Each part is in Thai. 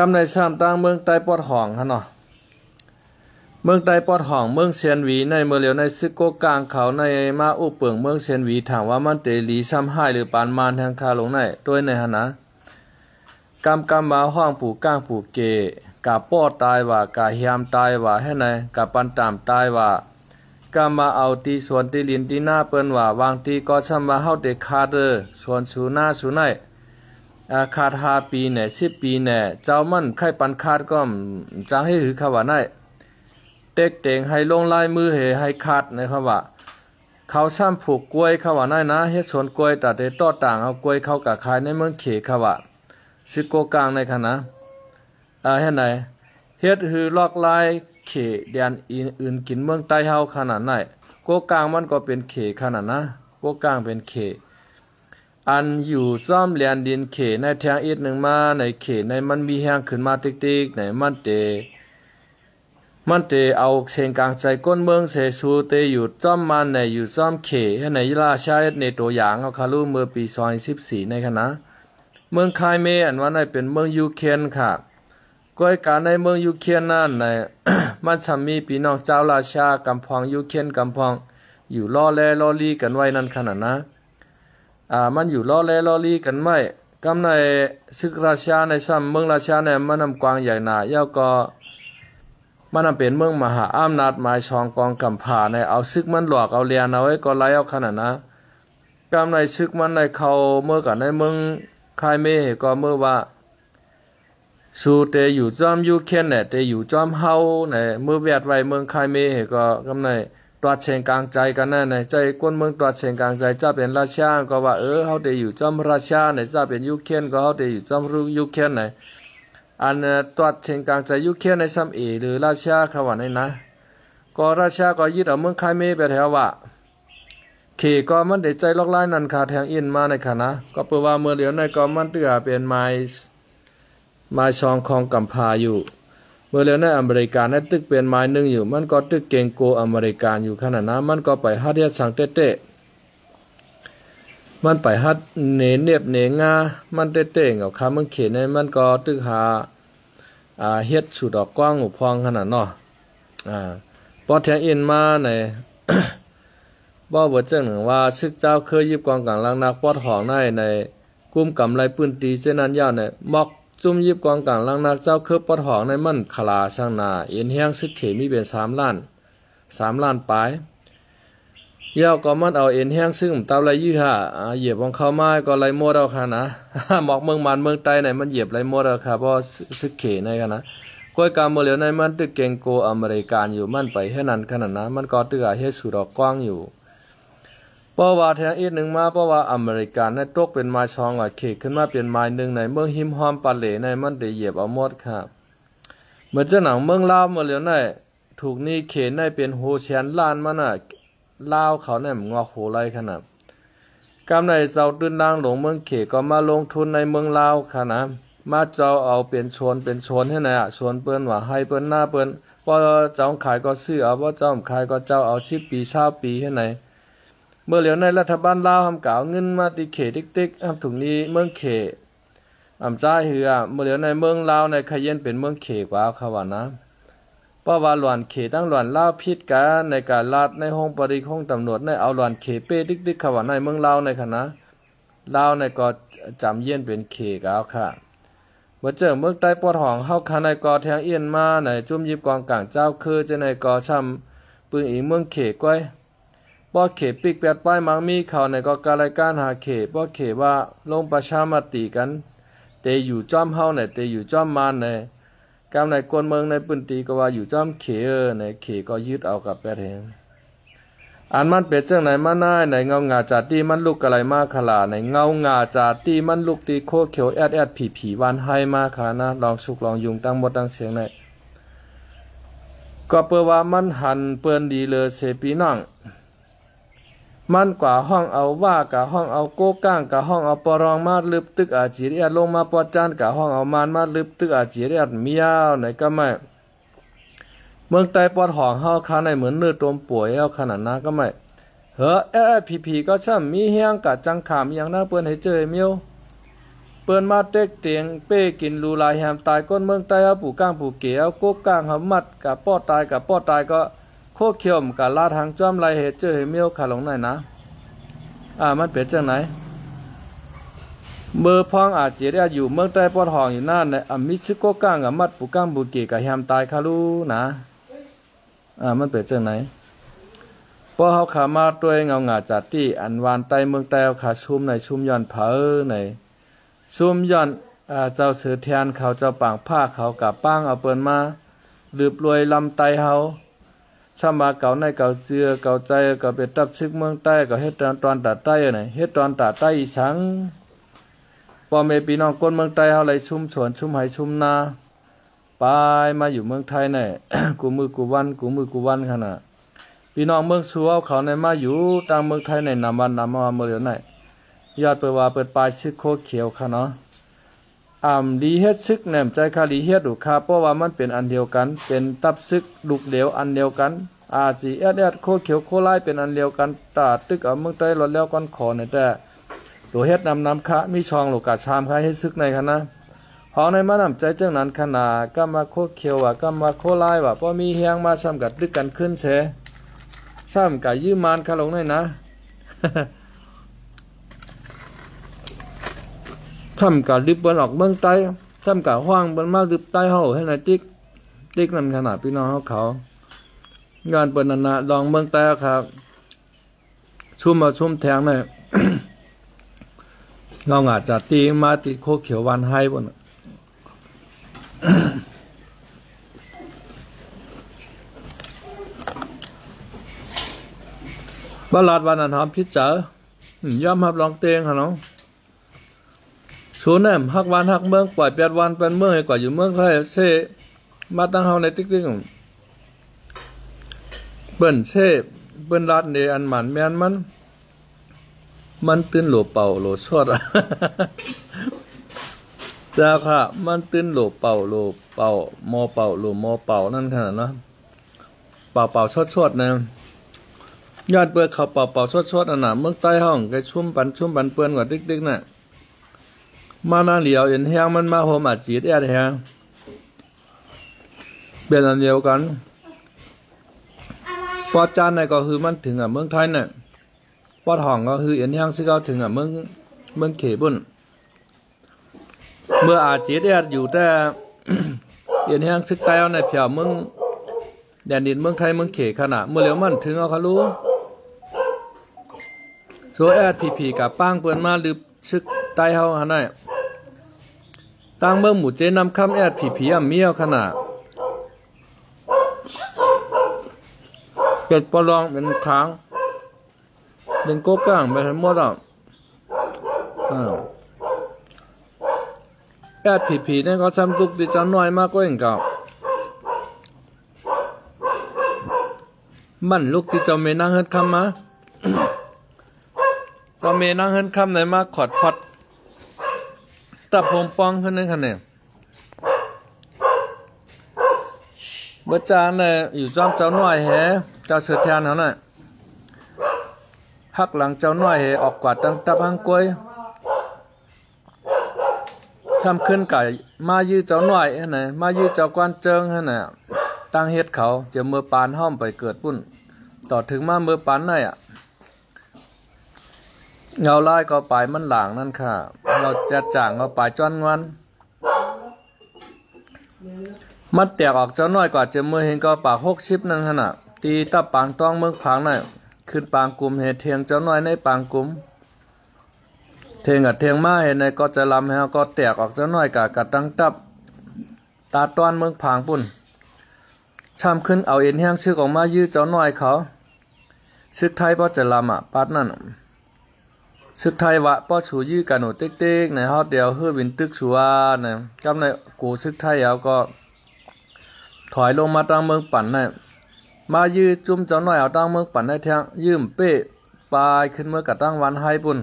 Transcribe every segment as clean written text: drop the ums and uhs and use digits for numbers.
กำในซ้ำตั้งเมืองใต้ปอดห้องฮะเนาะเมืองใต้ปอดห้องเมืองเซียนหวีในเมืองเหลียวในซึกโกกลางเขาในมาอุเปิงเมืองเซียนหวีถามว่ามันเตลีซ้ำให้หรือปานมานทางคาลงในโดยในหนะกำมาห้องผูกก้างผูกเกกาป้อตายว่ากาเฮียมตายว่าให้ไหนกาปันตามตายว่ากามาเอาตีส่วนตีลินตีหน้าเปิ้นว่าวางตีก็ซ้ำมาเฮาเด็กคาเดอส่วนสูหน้าสูไหนขาด5 ปีเนี่ย10 ปีเนี่ยเจ้ามันไข่ปันขาดก็จังให้หือเขาว่าไหนเต็กเต่งให้ลงลายมือให้ขาดนะครับว่าเขาซ้ำผูกกล้วยเขาว่าไหนนะเฮ็ดสวนกล้วยแต่เตต่อต่างเอากล้วยเขากะขายในเมืองเขเขาว่าซึกโกกลางในคณะเฮ็ดไหนเฮ็ดหือลอกลายเขแดนอื่นกินเมืองใต้เฮาขนาดไหนโกกลางมันก็เป็นเขขนาดนะโกกลางเป็นเขอันอยู่ซ่อมเลียนดินเขในแทงอีกหนึ่งมาในเขในมันมีแห้งขึ้นมาติ๊กๆในมันเตเอาเสียงกลางใจก้นเมืองเสสูเตอยู่ซ่อมมันในอยู่ซ่อมเขให้ในยราชาในตัวอย่างเอาคารุเมื่อปี2014ในคณะเมืองคายเมอันว่าในเป็นเมืองยูเครนค่ะก้อยการในเมืองยูเครนนั่นใน มันสามีพี่น้องเจ้าราชากำพองยูเครนกำพองอยู่ล่อแลล่อลีกันไว้นั่นขนาดนะมันอยู่ล่อแลล่อลีกันไม่กำในศึกราชาในซ้ำเมืองราชาในมันนำกวางใหญ่หนาเย้าก็มันนำเป็นเมืองมหาอำนาจหมายชองกองกำผาในเอาซึกมันหลอกเอาเลียนเอาไว้ก็ไล่เอาขนาดนะกำในซึกมันในเขาเมื่อกันในเมืองคายเมก็เมื่อว่าสู่เตอยู่จอมยูเครนเนี่ยเตอยู่จอมเฮาเนี่ยเมื่อแวดไว้เมืองคายเมก็กำในตัวเชงกลางใจกันนั่นในใจก้นเมืองตัวเชงกลางใจจะเป็นราชาก็ว่าเฮาเตอยู่จอมราชาเนี่ยจะเป็นยูเครนก็เฮาเตอยู่จอมยูเครนเนี่ยอันตัวเชงกลางใจยูเครนในซ้ำหรือราชาเขาว่าในนะก็ราชาก็ยึดเอาเมืองคายเมไปแถวว่าเขก็มันได้ใจลอกไล่นันคาแทงอินมาในคณะก็เปิดว่าเมื่อเดียวในก็มันเตือเป็นไม้ชองของกำพาอยู่เมื่อเร็วในอเมริกาในตึกเป็นไม้หนึ่งอยู่มันก็ตึกเก่งโกอเมริกันอยู่ขนาดนั้นมันก็ไปฮัดเฮ็ดสังเต้มันไปฮัดเนียบเนงามันเต้ๆกับคำมันเขียนในมันก็ตึกหาเฮ็ดสุดดอกกว้างหุบพองขนาดเนาะพอแทงอินมาใน บ่บ่เจ้าหนึ่งว่าซึกเจ้าเคยยิบกองกลางลังนักปอดหองในกุ้มกำไรปืนตีเช่นนั้นยาวในมอกจุ่มยิบกองกลางลังนักเจ้าเคยปอดหองในมันขลาช่างนาเอ็นแห้งซึกเขมีเป็น3 ล้านปลายยาวก็มันเอาเอ็นแห้งซึ่งตามไรยี่ห้าเหยียบของเขาไม้ก็ไรโมดเอาค่ะนะ หมอกเมืองมันเมืองใต้ในมันเหยียบไรโมดเอาค่ะเพราะซึกเขในกันนะก้อยการเมื่อเหลียวในมันตึกเก่งโกอเมริกันอยู่มันไปแค่นั้นขนาดนั้นมันก็ตึกเฮ็ดสุดดอกกว้างอยู่เพราะว่าแทงอีกหนึ่งมาเพราะว่าอเมริกันในตกเป็นไม้ชองว่าเขขึ้นมาเป็นไม้หนึ่งในเมืองหิมหอมปาเหล่ในมันได้เหยียบเอาหมดครับเหมือนเจ้าหนังเมืองลาวเมื่อเหลียวในถูกนี่เขในเป็นโฮเชียนล้านมันน่ะลาวเขาเนี่ยงอกโหไรขนาดกำในเจ้าตื่นดังหลงเมืองเขก็มาลงทุนในเมืองลาวขนาดมาเจ้าเอาเป็นชนให้ไหนชนเปิ้นว่าให้เปิ้นหน้าเปิ้นพอเจ้าขายก็ซื้อเอาว่าเจ้าขายก็เจ้าเอา10 ปี20 ปีให้ไหนเมื่อเหลียวในรัฐบาลลาวทำกล่าวเงินมาติเขติ๊กถุงนี้เมืองเขจ้าเหือเมื่อเหลียวในเมืองลาวในขยันเป็นเมืองเขกว่าเขาว่านะเพราะว่าหลวนเขตั้งหลวนลาวพิษกันในการลาดในห้องปริห้องตำรวจในเอาหลวนเขเป้ติ๊กเขาว่าในเมืองลาวในคณะลาวในก็จำเย็นเป็นเขกเอาค่ะเมื่อเจอเมืองใต้ปอดห้องเฮาคาในกอแทงเอียนมาในจุ่มยิบกองกลางเจ้าคือจะในกอช้ำปืนอีเมืองเขก้อยป้อเขปิกแปดป้ายมังมีเขาในก็การรายการหาเขป้อเขว่าลงประชามติกันเตอยู่จอมเฮาในเตอยู่จอมมานในกำในกวนเมืองในปืนตีก็ว่าอยู่จอมเขในเขก็ยึดเอากับแปดแห่งอันมันเป็ดเจ้าไหนมาหน้าในเงาหงาจาตีมันลูกอะไรมาขลาในเงาหงาจาตีมันลูกตีโคเขียวแอดผีวันให้มาขานะลองสุกลองยุงตั้งหมดตั้งเสียงในก็เปิดว่ามันหันเปิ้นดีเลยเสปีน้องมันกว่าห้องเอาว่ากับห้องเอาโก้ก้างกับห้องเอาปรองมาลึบตึกอาจีเรียลงมาปอจานกับห้องเอามานมาลึบตึกอาจีเรียเมียวไหนก็ไม่เมืองใต้ปอดห้องเฮาคาในเหมือนเนื้อตัวป่วยเอาขนาดนั้นก็ไม่ผีก็ช่ำมีเฮียงกับจังขามอย่างน่าเปิ้นให้เจอเมียว เปิ้นมาเต็กเตียงเป้กินลูลายแฮมตายก้นเมืองใต้เอาปู่ก้างปู่เกียวกุ๊กก้างหำมัดกับป้อตายก็โคเขียวมกับลาทางจ้อมลายเหตุเจอเหเมียวขาหลงไหนนะมันเป็นจังไหนเบอร์พองอาจจะได้อยู่เมืองใต้ปอดห้องอยู่นั่นในมิชิโกก้างกับมัดปู่ก้างปู่เกียกับแฮมตายคาลูนะมันเป็นจังไหนพอเขาขามาตัวเงาหงาจัดที่อันวานไตเมืองใต้เอาขาชุมในชุมย้อนเผอในชุมย้อนเจ้าเสือแทนเขาเจ้าปางผ้าเขากับป้างเอาเปินมาลืบรวยลำไตเขาสมาเก่าในเก่าเสือเก่าใจเก่าเป็นตับซึกเมืองใต้ก็เฮ็ดตอนตัดใต้ไหนเฮ็ดตอนตัดใต้อีสังพอเมปีน้องก้นเมืองใต้เขาเลยชุมสวนชุมไหชุมนาไปมาอยู่เมืองไทยเนี่ย กูมือกูวันขนาดพี่น้องเมืองสัวเขาในมาอยู่ต่างเมืองไทยในนำวันนำมาเมื่อเดี๋ยวไหนยอดเปิดว่าเปิดปลายซึกโคเขียวค่ะเนาะดีเฮ็ดซึกแหนมใจคาลีเฮ็ดดูคาเพราะว่ามันเป็นอันเดียวกันเป็นตับซึกลูกเหลวอันเดียวกันสีเอดโคเขียวโคไล่เป็นอันเดียวกันตาตึกเอาเมืองใต้หลดแล้วก้อนขอเนี่ยแต่ตัวเฮ็ดนำคะมีช่องลูกกาชามค่ะเฮ็ดซึกในคณะพอในมานำใจเจ้านั้นขนาดก็มาโคเขียวว่าก็มาโคไล่ว่าพอมีเฮียงมาซ้ำกับตึกกันขึ้นเสซ้ำกับยืมมานคาลงในนะ ทำกับลิบเบิ้ลออกเมืองใต้ทำกับห้างเบิ้ลมาลิบใต้เฮาให้นายติ๊กนั่นขนาดพี่น้องเขางานเปิ้นนาลองเมืองใต้ครับชุ่มแทงเลย เราอาจจะตีมาติโคเขียววันให้บนบลาดวันนั้นทำพิจารย่อมหับลองเตียงค่ะน้องชูแนมฮักวันฮักเมืองปล่อย8 วันเป็นเมืองให้กว่าอยู่เมืองไทยเซมาตั้งเฮาในติ๊กเบิ้นเซเบิ้นรัดในอันหมันแมนมันตื่นโหลเป่าโหลชดจ้าค่ะมันตื่นโหลเป่ามอเป่าโหลมอเป่านั่นขนาดนะเป่าชดนะยอดเปิดเขาเป่าชดอันน่ะเมืองใต้ห้องไกชุ่มปันเปิ้นกว่าติ๊กน่ะมานาเหลียวเห็นแห้งมันมาโฮมอาจีดแอดแฮงเป็นอันเดียวกันปอจานในก็คือมันถึงเมืองไทยเนี่ยปอทองก็คือเห็นแห้งซึ่งก็ถึงเมืองเขบุญเมื่ออาจีดแอดอยู่แต่ เห็นแห้งซึกใต้เอาในเพียวเมืองแดนดินเมืองไทยเมืองเขขนาดเมื่อเหลียวมันถึงเอาเขารู้โซแอดผีกับป้างเปิ้นมาลืบซึกใต้เฮาหาได้ตั้งเมืองหมู่เจนำคำแอดผีเมียวขนาดเป็ดปลองเป็นค้างเป็นโก้ก้างไปทั้งหมดอ่ะแอดผีเนี่ยก็ซ้ำตุกดิจันน้อยมากก็เองเก่ามันลูกที่เจ้าเมนั่งเฮิรนคำมาเจ้าเมนั่งเฮิรนคำไหนมาขอดพอดตับผมปองขึ้นนึงคะแนนเมื่อจานเนี่ยอยู่จอมเจ้าน้อยแฮเจ้าเสือแทนเขาน่ะหักหลังเจ้าน้อยแฮออกกวาดตั้งตับหังกล้วยทำขึ้นไก่มายื้อเจ้าน้อยฮะไหนมายื้อเจ้ากวนเจิงฮะไหนตั้งเฮ็ดเขาจะเมื่อปานห้อมไปเกิดปุ่นต่อถึงมาเมื่อปานได้เงาลายก็ไปมันหลางนั่นค่ะเราจะจ่างก็ไปจ้อนงวันมัดแตกออกเจ้าน้อยกว่าจะเมื่อเห็นก็ปาก60นั่นขนาดตีตับปางต้องเมืองผางน่ะขึ้นปางกลุ่มเหตุเทียงเจ้าน้อยในปางกลุ่มเทียงกับเทียงมาเห็นในก็จะลำให้ก็แตกออกเจ้าน้อยกับตั้งตับตาต้อนเมืองผางปุ่นช้ำขึ้นเอาเอ็นแห้งชื่อออกมายื้อเจ้าน้อยเขาซึกไทยป้อจะลำปัดนั่นซึกไทยวะป้อฉูยื้อกันหนูติ๊กในฮอดเดียวเฮือบินตึกชัวเนี่ยกำในกูซึกไทยเอาก็ถอยลงมาตั้งเมืองปั่นน่ะมายื้อจุ่มเจ้าน้อยเอาตั้งเมืองปั่นให้แทงยืมเป้ปลายขึ้นเมื่อกระตั้งวันให้ปุ่น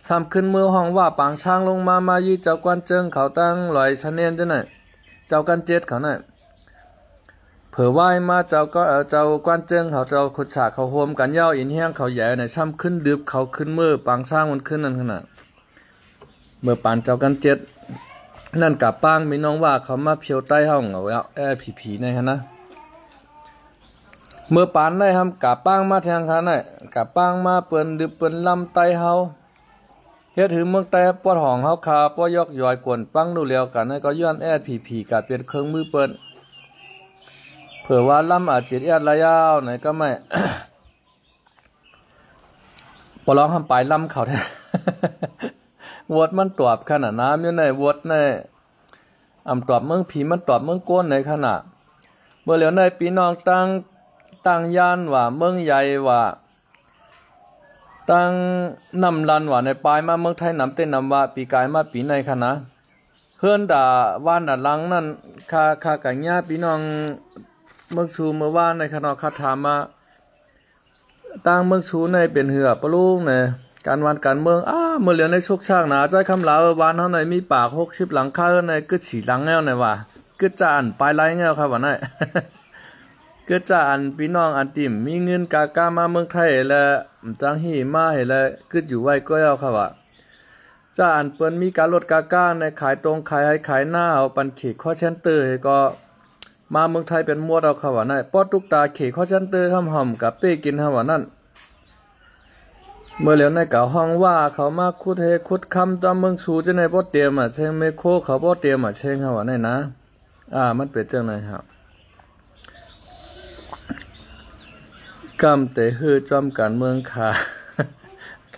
ซ้ำขึ้นมือห้องว่าปางช้างลงมายื้อเจ้ากวนเจิงเขาตั้งลอยชะเนียนจ้ะน่ะเจ้ากันเจ็ดเขาน่ะเผื่อไหวมาเจ้ากวนเจิงเขาเจ้าขุดฉากเขาโฮมกันเย้าอินแห้งเขาใหญ่ในซ้ำขึ้นดืบเขาขึ้นมือปางช้างมันขึ้นนั่นขนาด มื่อปานเจ้ากันเจ็ดนั่นกับป้างมีน้องว่าเขามาเพียวใต้ห้องเอาผีในฮะนะเมื่อปานได้ทำกับป้างมาแทงคันน่ะกับป้างมาเปิ้นดึบเปิ้นลำไตเฮาเฮ็ดถือเมืองไต้ปวดห้องเฮาคาปวยอกย่อยกวนปังดูเลียวกันให้ก็ย้อนผีกับเป็นเครื่องมือเปิ้นเผื่อว่าลำอาจจิตระยาวไหนก็ไม่ ปลองทำไปลำเขาแท้วดมันตอบขนาดน้ำอยู่ในวดในตอบเมืองผีมันตอบเมืองก้นในขนาดเมื่อเหลียวในปีน้องตั้งย่านว่าเมืองใหญ่ว่าตั้งนำลันว่าในปลายมาเมืองไทยนำเต้นนำว่าปีกายมาปีในขนาดเฮือนด่าว่านด่าลังนั่นคากัญญาปีน้องเมืองชูเมื่อว่านในขณะคาถามาตั้งเมืองชูในเป็นเหือปลุงในการวันการเมืองเมื่อเหลียวในชุกช่างหนาจ้อยคำลาววานเท่าไหนมีปาก60หลังคาในกึดฉีหลังแง่วในว่าก็จะอ่านปลายไล่เงี้ยครับว่านั่นก็จะอ่านพี่น้องอันติ่มมีเงินกากามาเมืองไทยแล้วจังหีมาให้แล้วก็อยู่ไว้ก็เอาครับว่าจะอ่านเปิ้นมีการลดกากาในขายตรงขายให้ขายหน้าเอาปันเขตข้อเช่นเตอร์ก็มาเมืองไทยเป็นมวดเอาครับว่านั่นป้อตุกตาเขตข้อเช่นเตอร์คำหอมกับเป้กินครับว่านั่นเมื่อเหลียวในเก่าห้องว่าเขามาคุดคำตามเมืองชูจะในป้อเตรียมเชิงเมโคเขาป้อเตรียมเชิงครับว่านั่นนะมันเป็นจังได๋ครับกำแต่ฮือจอมการเมืองค่ะ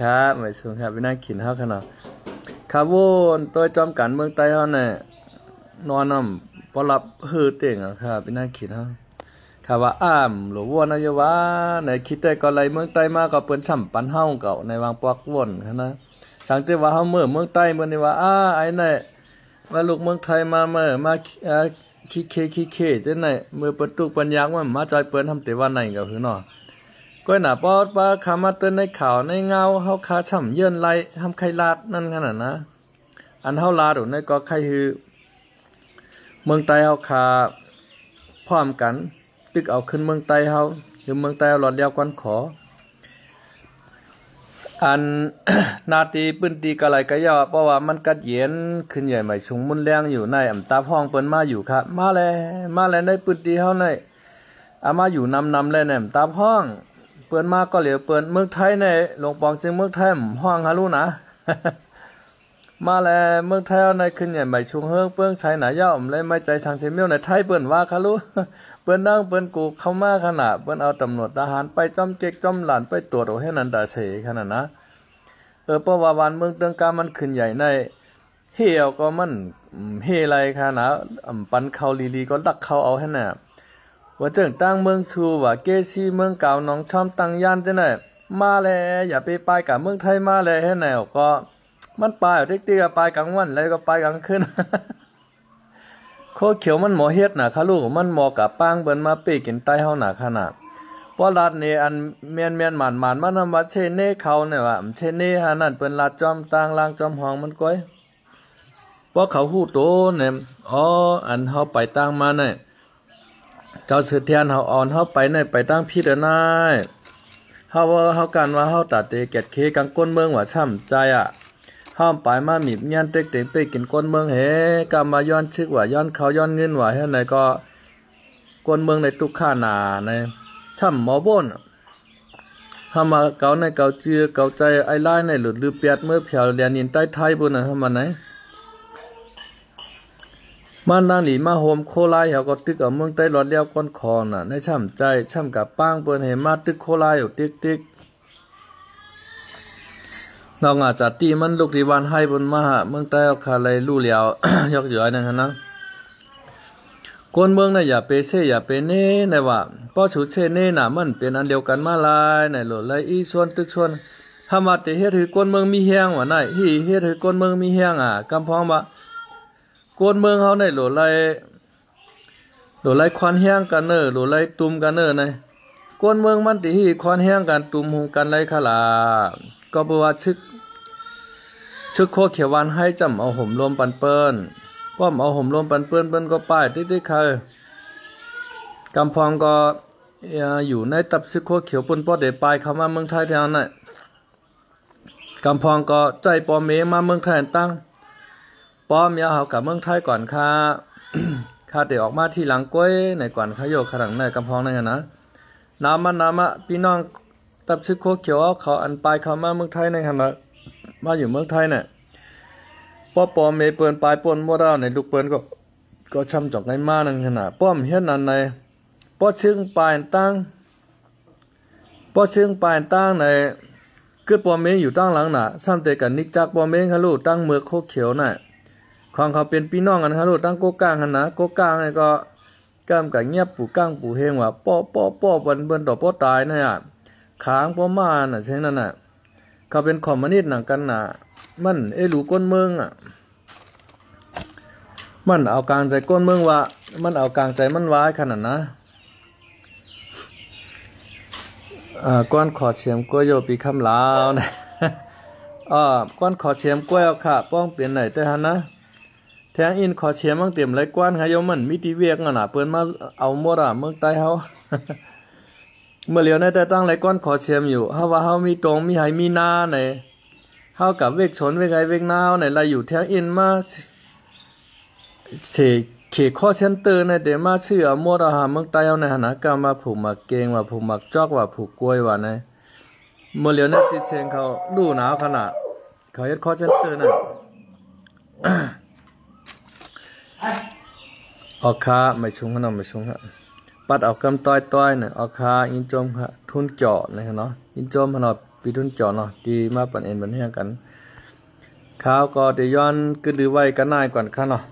ครับไม่สูงครับพี่นั่งขินเฮาขนาดครับวนตัวจอมการเมืองใต้เฮาเนี่ยนอนน้ำบ่รับฮือเต่งครับพี่นั่งขินเฮาครับว่าหรือว่านายว่าในคิดแต่ก็ไหลเมืองใต้มาก็เปิ้นฉ่ำปันเฮาเก่าในวางปอกวนนะสังเกตว่าเฮาเมืองใต้เมืองนี่ว่าไอ้นี่ว่าลูกเมืองไทยมาขี้เคจังไหนเมื่อประตูปัญญาว่ามาจอยเปิ้นทำแต่ว่าไหนก็คือเนาะก้อยหน้าปอดว่าคำมาเตือนในข่าวในเงาเฮาคาฉ่ำเยื่นไหลทำไข่ลาดนั่นขนาดนะอันเฮาลาดในก็ไข่คือเมืองใต้เฮาคาพร้อมกันตึกเอาขึ้นเมืองใต้เฮาคือเมืองใต้หลอดเดียวกันขออัน นาตีปืนตีกะไหลกะยอเพราะว่ามันกัดเย็นขึ้นใหญ่ใหม่ชุงมุนแรงอยู่ในตาห้องเปิ้นมาอยู่ครับมาแล้วในปืนตีเฮาในมาอยู่นำแล้วในตาห้องเปิ้นมาก็เหลียวเปิ้นเมืองไทยในหลวงปองจึงเมืองไทยห้องหารู้นะ มาแล้วเมืองไทยในขึ้นใหญ่ใหม่ชุงเฮิงเปิ้งใช้หนาย่อมเลยไม่ใจสังเสมิวในไทยเปิ้นว่าคารู้ เปิ้นนั่งเปิ้นกูเข้ามาขนาดเปิ้นเอาตำรวจทหารไปจ้อมเจ๊กจ้อมหลานไปตรวจเอาให้นันตาเสขนาดนะเพราะว่าวันเมืองเตืองกามันขึ้นใหญ่ในเหี่ยวก็มันเฮไรค่ะนะปันเขาลีก็ดักเขาเอาให้น่ะว่าเจิงตั้งเมืองชูว่าเกซีเมืองเก่าน้องชอมตั้งย่านจังได๋มาแล้วอย่าไปกับเมืองไทยมาแล้วให้แนวก็มันไปเอาติ๊กๆไปกลางวันแล้วก็ไปกลางคืน โคเขียวมันหมอเฮ็ดน่ะค่ะลูกมันหมอกับปางเบิ่นมาเป้กินใต้เฮาน่ะขนาดเพราะรัดนี่อันเมียนหมานมานำว่าเชเน่เขาเนี่ยว่าเชเน่หานั่นเปิ้นลาดจอมต่างลางจอมห้องมันก้อยเพราะเขาฮู้โตเนี่ยอันเฮาไปต่างมาเนี่ยเจ้าเสือเทียนเฮาอ่อนเฮาไปเนี่ยไปตั้งพิจารณาเฮากันว่าเฮาตัดเตเก็ดเคกังก้นเมืองว่าช่ำใจห้ามไปมามีเมียนเต็กเต็งไปกินก้นเมืองเฮกำมาย้อนชึกว่าย้อนเขาย้อนเงินว่าให้ไหนก็ก้นเมืองในตุกข้านาในช่ำหมอบ่นทำมาเก่าในเก่าเจือเก่าใจไอ้ไล่ในหลุดลือเปียดเมื่อเพียวเรียนยินใต้ไทยบุญนะทำมาไหนมันนางหลีมาโฮมโคไลเขาก็ตึกเอาเมืองใต้หลอดเดียวก้นคอน่ะในช่ำใจช่ำกับป้างเปิ้นเห็นมาตึกโคไลอยู่ติ๊กน้องอาจจะตีมันลูกที่วันให้บนมาเมืองใต้เอาคาเลยลู่เหลียวยกย่อยนะฮะนะคนเมืองน่ะอย่าไปเซ่อย่าไปเน่นะว่าป้อฉุดเซ่เน่น่ะมันเป็นอันเดียวกันมาลายในโหลดเลยอีส่วนตึกส่วนถ้ามาแต่เฮ็ดถือคนเมืองมีเฮียงว่าไหนเฮ็ดถือคนเมืองมีเฮียงกำพองว่าคนเมืองเฮาในโหลดเลยควันเฮียงกันเนอโหลดเลยตุ่มกันเนอในคนเมืองมันติฮีควันเฮียงกันตุ่มหุงกันเลยค่ะล่ะก็บ่ว่าชึกโคเขียววันให้จำเอาห่มรวมปันเปิ้นป้อมเอาห่มรวมปันเปิ้นก็ป้ายติ๊กๆค่ะกำพองก็อยู่ในตับซึกโคเขียวปุ่นป้อเดปลายเข้ามาเมืองไทยแถวนั้นกำพองก็ใจปอเมมาเมืองไทยตั้ง ป้อมยาเฮากับเมืองไทยก่อนค่า ค่าเตะออกมาที่หลังก้อยในก่อนขยโยกขลังในกำพองนั่นนะน้ำพี่น้องตับซึกโคเขียวเขาอันปลายเขามาเมืองไทยในขณะมาอยู่เมืองไทยเนี่ยป้อปอมเมเปินปลายปนบ่ได้ในลูกเปิ้นก็ช้ำจอกไงมานั่นขนาดป้อมเฮ็ดนั้นในป้อซึ่งปลายตั้งในคือป้อมเมอยู่ตั้งหลังน่ะซ้ำแต่กันนิกจักป้อมเมฮะลูตั้งเมืองโคเขียวน่ะของเขาเป็นพี่น้องกันฮะลูตั้งโกกลางหั่นนะโกกลางนี่ก็กำกับเงียบปู่ก้างปู่เฮงว่าป้อเบิ่นดอกป้อตายนะอ่ะค้างป้อมาน่ะเช่นนั้นน่ะเขาเป็นคอมมิวนิสต์หนังกันน่ะมันรู้ก้นเมืองอ่ะมันเอากลางใจก้นเมืองว่ามันเอากลางใจมันไว้ขนาดนะก้อนขอเฉียมกล้วยโยปีคำลาวนะก้อนขอเฉียมกล้วยเอาค่ะป้องเปลี่ยนไหนแต่ฮันนะแทงอินขอเฉียมมั่งเตรียมไรก้อนขยมมันมิติเวียกน่ะเปิ้นมาเอาหมดอ่ะเมืองใต้เฮา เมื่อเหลียวในแต่ตั้งไรก้อนขอเฉียมอยู่เฮาว่าเฮามีตรงมีไหมีนาไหนเฮากับเวกชนเวกไอเวกนาไหนไรอยู่แทงอินมาเขข้อเซ็นเตอร์ในเดมาชื่อเอาหมดอาหารเมืองใต้เอาในหนะกามาผูกหมักเกงว่าผูกหมักจอกว่าผูกกล้วยว่าในเมื่อเหลียวในจิเซงเขาดูหนาวขนาดเขาเฮ็ดข้อเซ็นเตอร์น่ะ ออกคาไม่ชุงขนาดไม่ชุงฮะปัดเอากำต้อยเนี่ยออกคาอินจมฮะทุนเจาะนะครับเนาะอินจมขนาดปีทุนเจาะเนาะดีมาปั่นเอ็นบันเฮียกันข้าวก็เดี๋ยวย้อนกึดหรือไว้กันนายก่อนค่ะเนาะ